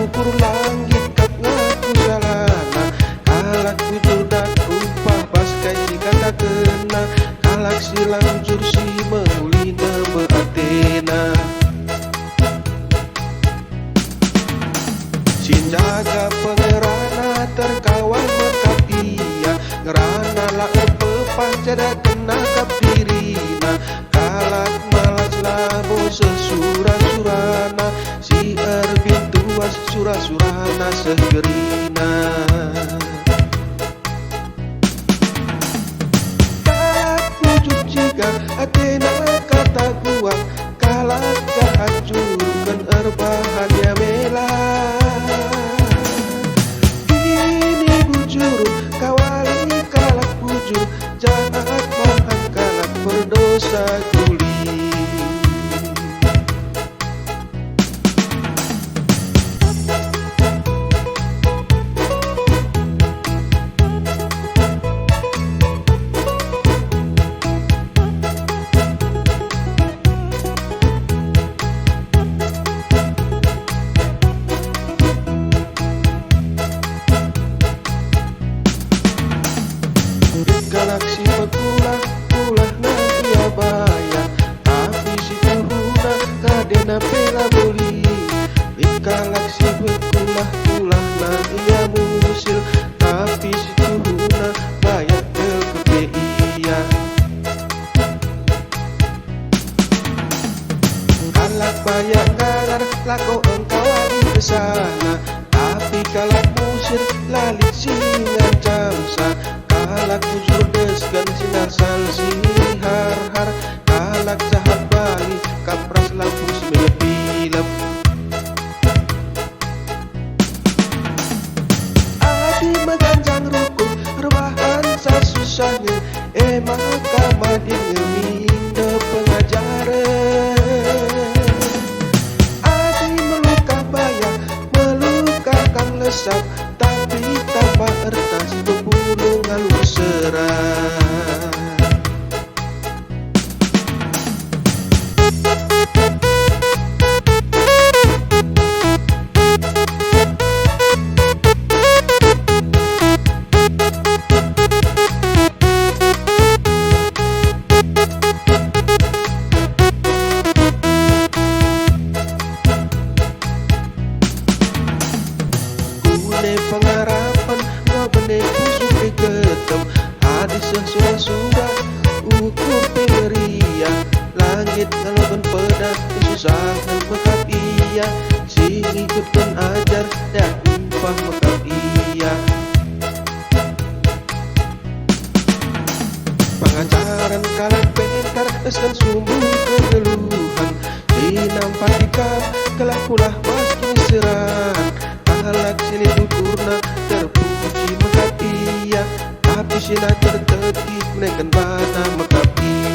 ukur langit kap ngaku salana. Kalak bujur dan rupa paskai si kata kena. Kalak silang jursi mengulina beatena. Sinjaga pengerana terkawal mekapia. Ngerana laer pepah cada kena kap dirina. Kalak malas labo sesura-surana. Si erbin tuas surah-surana segerina. Kalak wujud jika atena kata gua. Kalak hancurkan erbahannya melah. Ini bujur kawali kalak bujur. Jahat mahan kalak berdosa guli. Galaksi pekulah pulah na ia baya. Tapi si kuruna kadena pela boli. Galaksi pekulah pulah na ia musil. Tapi si kuruna baya kel kepeia. Kalak baya galar lako engkau adi kesana. Tapi kalak musir lalit singan camsa. Kalak bujur deskan sinar sal har. Kalak jahat bali kapras lapus melep-lep. Adi meganjang rukun rebahan sasusahnya. Emang kamadin ngeminde pengajaran. Adi meluka bayang meluka kang lesap. Tapi tanpa ertas berbulu ngalus serang. Pengarapan ngau benih pusuk ketem. Hadis surah-surah ukur pengeria. Langit ngaloban pedah kesusahan mekap iya. Si ngikutkan ajar dan upah mekap iya. Pengajaran kalak pentar eskan sumber kegeluhan. Si nampak dikap kelakulah maski seran. Kalak silih ukurna terpuji mekap iya. Tapi sila tertekik menekan bana mekap iya.